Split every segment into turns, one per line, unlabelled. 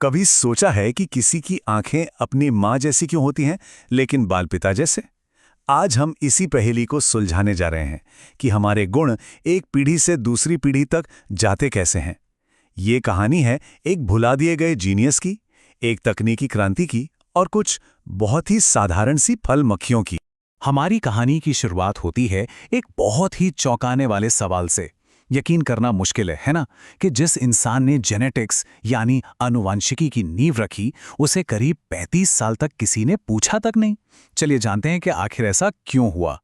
कभी सोचा है कि किसी की आंखें अपनी माँ जैसी क्यों होती हैं, लेकिन बाल पिता जैसे? आज हम इसी पहेली को सुलझाने जा रहे हैं कि हमारे गुण एक पीढ़ी से दूसरी पीढ़ी तक जाते कैसे हैं। ये कहानी है एक भुला दिए गए जीनियस की, एक तकनीकी क्रांति की और कुछ बहुत ही साधारण सी फल मक्खियों की।
हमारी कहानी की शुरुआत होती है एक बहुत ही चौंकाने वाले सवाल से। यकीन करना मुश्किल है ना, कि जिस इंसान ने जेनेटिक्स यानी आनुवंशिकी की नींव रखी, उसे करीब 35 साल तक किसी ने पूछा तक नहीं। चलिए जानते हैं कि आखिर ऐसा क्यों हुआ।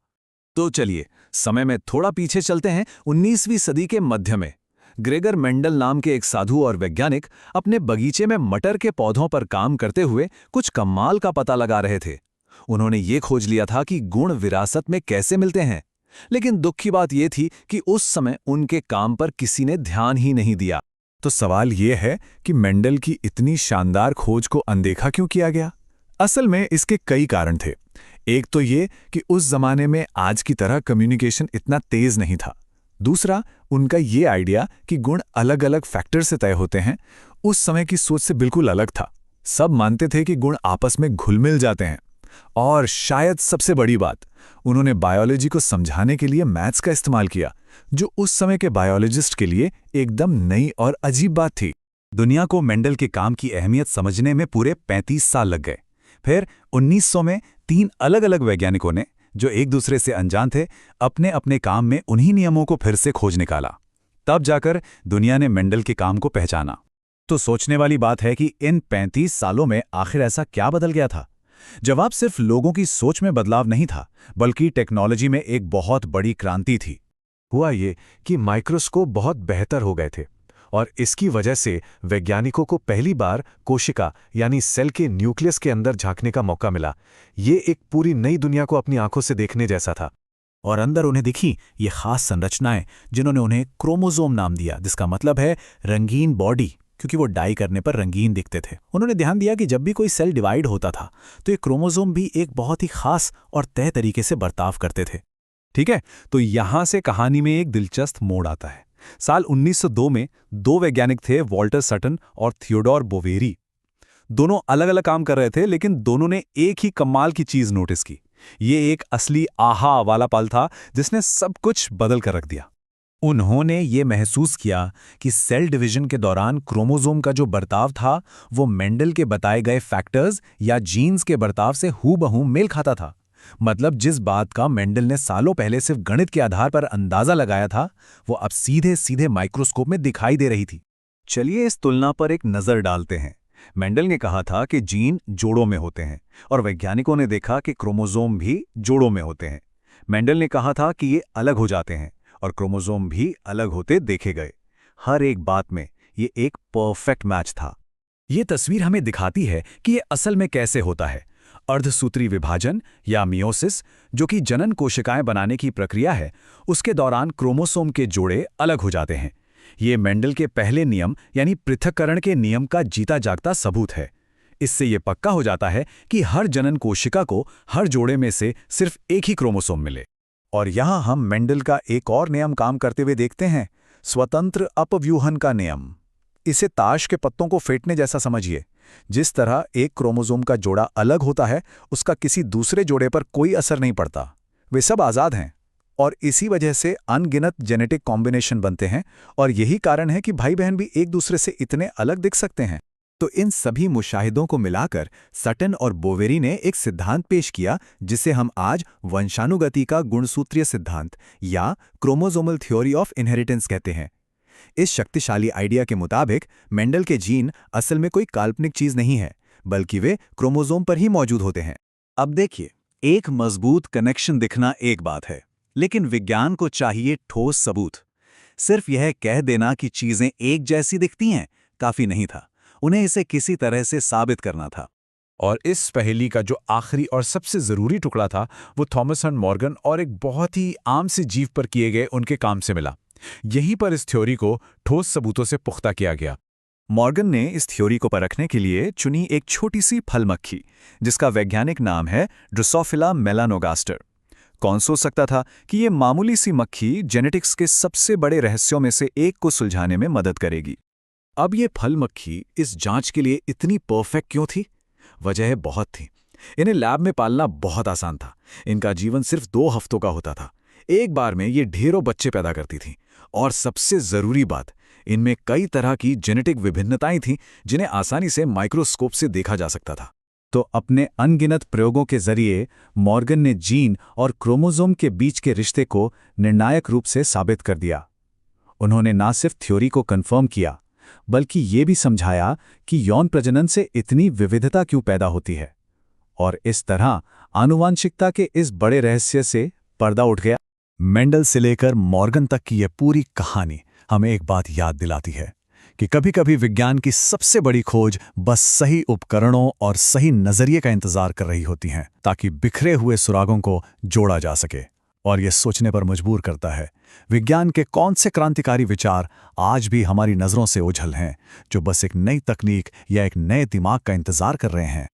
तो चलिए समय में थोड़ा पीछे चलते हैं। 19वीं सदी के मध्य में ग्रेगर मेंडल नाम के एक साधु और वैज्ञानिक अपने बगीचे में मटर के पौधों पर काम करते हुए कुछ कमाल का पता लगा रहे थे। उन्होंने ये खोज लिया था कि गुण विरासत में कैसे मिलते हैं। लेकिन दुख की बात यह थी कि उस समय उनके काम पर किसी ने ध्यान ही नहीं दिया। तो सवाल यह है कि मेंडल की इतनी शानदार खोज को अनदेखा क्यों किया गया? असल में इसके कई कारण थे। एक तो ये कि उस जमाने में आज की तरह कम्युनिकेशन इतना तेज नहीं था। दूसरा, उनका ये आइडिया कि गुण अलग अलग फैक्टर से तय होते हैं, उस समय की सोच से बिल्कुल अलग था। सब मानते थे कि गुण आपस में घुल मिल जाते हैं। और शायद सबसे बड़ी बात, उन्होंने बायोलॉजी को समझाने के लिए मैथ्स का इस्तेमाल किया, जो उस समय के बायोलॉजिस्ट के लिए एकदम नई और अजीब बात थी। दुनिया को मेंडल के काम की अहमियत समझने में पूरे 35 साल लग गए। फिर 1900 में 3 अलग अलग वैज्ञानिकों ने, जो एक दूसरे से अनजान थे, अपने अपने काम में उन्हीं नियमों को फिर से खोज निकाला। तब जाकर दुनिया ने मेंडल के काम को पहचाना। तो सोचने वाली बात है कि इन 35 सालों में आखिर ऐसा क्या बदल गया था? जवाब सिर्फ लोगों की सोच में बदलाव नहीं था, बल्कि टेक्नोलॉजी में एक बहुत बड़ी क्रांति थी। हुआ ये कि माइक्रोस्कोप बहुत बेहतर हो गए थे और इसकी वजह से वैज्ञानिकों को पहली बार कोशिका यानी सेल के न्यूक्लियस के अंदर झांकने का मौका मिला। ये एक पूरी नई दुनिया को अपनी आंखों से देखने जैसा था।
और अंदर उन्हें दिखी ये खास संरचनाएं, जिन्होंने उन्हें क्रोमोसोम नाम दिया, जिसका मतलब है रंगीन बॉडी, क्योंकि वो डाई करने पर रंगीन दिखते थे। उन्होंने ध्यान दिया कि जब भी कोई सेल डिवाइड होता था तो ये क्रोमोसोम भी एक बहुत ही खास और तय तरीके से बर्ताव करते थे।
ठीक है, तो यहां से कहानी में एक दिलचस्प मोड़ आता है। साल 1902 में 2 वैज्ञानिक थे, वॉल्टर सटन और थियोडोर बोवेरी। दोनों अलग अलग काम कर रहे थे, लेकिन दोनों ने एक ही कमाल की चीज नोटिस की। ये एक असली आहा वाला पल था जिसने सब कुछ बदल कर रख दिया।
उन्होंने ये महसूस किया कि सेल डिवीजन के दौरान क्रोमोसोम का जो बर्ताव था, वो मेंडल के बताए गए फैक्टर्स या जीन्स के बर्ताव से हूबहू मेल खाता था। मतलब जिस बात का मेंडल ने सालों पहले सिर्फ गणित के आधार पर अंदाजा लगाया था, वो अब सीधे सीधे माइक्रोस्कोप में दिखाई दे रही थी।
चलिए इस तुलना पर एक नजर डालते हैं। मेंडल ने कहा था कि जीन जोड़ों में होते हैं और वैज्ञानिकों ने देखा कि क्रोमोसोम भी जोड़ों में होते हैं। मेंडल ने कहा था कि ये अलग हो जाते हैं और क्रोमोसोम भी अलग होते देखे गए। हर एक बात में ये एक परफेक्ट मैच था।
ये तस्वीर हमें दिखाती है कि ये असल में कैसे होता है। अर्धसूत्री विभाजन या मियोसिस, जो कि जनन कोशिकाएं बनाने की प्रक्रिया है, उसके दौरान क्रोमोसोम के जोड़े अलग हो जाते हैं। ये मेंडल के पहले नियम यानी पृथक्करण के नियम का जीता जागता सबूत है। इससे ये पक्का हो जाता है कि हर जनन कोशिका को हर जोड़े में से सिर्फ एक ही क्रोमोसोम मिले।
और यहां हम मेंडल का एक और नियम काम करते हुए देखते हैं, स्वतंत्र अपव्यूहन का नियम। इसे ताश के पत्तों को फेंटने जैसा समझिए। जिस तरह एक क्रोमोसोम का जोड़ा अलग होता है, उसका किसी दूसरे जोड़े पर कोई असर नहीं पड़ता। वे सब आज़ाद हैं और इसी वजह से अनगिनत जेनेटिक कॉम्बिनेशन बनते हैं। और यही कारण है कि भाई बहन भी एक दूसरे से इतने अलग दिख सकते हैं।
तो इन सभी मुशाहिदों को मिलाकर सटन और बोवेरी ने एक सिद्धांत पेश किया, जिसे हम आज वंशानुगति का गुणसूत्रीय सिद्धांत या क्रोमोसोमल थ्योरी ऑफ इनहेरिटेंस कहते हैं। इस शक्तिशाली आइडिया के मुताबिक मेंडल के जीन असल में कोई काल्पनिक चीज नहीं है, बल्कि वे क्रोमोसोम पर ही मौजूद होते हैं।
अब देखिए, एक मजबूत कनेक्शन दिखना एक बात है, लेकिन विज्ञान को चाहिए ठोस सबूत। सिर्फ यह कह देना कि चीजें एक जैसी दिखती हैं काफी नहीं था। उन्हें इसे किसी तरह से साबित करना था।
और इस पहेली का जो आखिरी और सबसे जरूरी टुकड़ा था, वो थॉमस हंट मॉर्गन और एक बहुत ही आम से जीव पर किए गए उनके काम से मिला। यहीं पर इस थ्योरी को ठोस सबूतों से पुख्ता किया गया।
मॉर्गन ने इस थ्योरी को परखने के लिए चुनी एक छोटी सी फल मक्खी, जिसका वैज्ञानिक नाम है ड्रोसोफिला मेलानोगास्टर। कौन सोच सकता था कि ये मामूली सी मक्खी जेनेटिक्स के सबसे बड़े रहस्यों में से एक को सुलझाने में मदद करेगी। अब ये फल मक्खी इस जांच के लिए इतनी परफेक्ट क्यों थी? वजह बहुत थी। इन्हें लैब में पालना बहुत आसान था। इनका जीवन सिर्फ 2 हफ्तों का होता था। एक बार में ये ढेरों बच्चे पैदा करती थीं। और सबसे जरूरी बात, इनमें कई तरह की जेनेटिक विभिन्नताएं थीं जिन्हें आसानी से माइक्रोस्कोप से देखा जा सकता था।
तो अपने अनगिनत प्रयोगों के जरिए मॉर्गन ने जीन और क्रोमोसोम के बीच के रिश्ते को निर्णायक रूप से साबित कर दिया। उन्होंने न सिर्फ थ्योरी को कंफर्म किया, बल्कि ये भी समझाया कि यौन प्रजनन से इतनी विविधता क्यों पैदा होती है। और इस तरह आनुवांशिकता के इस बड़े रहस्य से पर्दा उठ गया। मेंडल से लेकर मॉर्गन तक की यह पूरी कहानी हमें एक बात याद दिलाती है कि कभी-कभी विज्ञान की सबसे बड़ी खोज बस सही उपकरणों और सही नजरिए का इंतजार कर रही होती हैं, ताकि बिखरे हुए सुरागों को जोड़ा जा सके। और यह सोचने पर मजबूर करता है, विज्ञान के कौन से क्रांतिकारी विचार आज भी हमारी नजरों से ओझल हैं, जो बस एक नई तकनीक या एक नए दिमाग का इंतजार कर रहे हैं।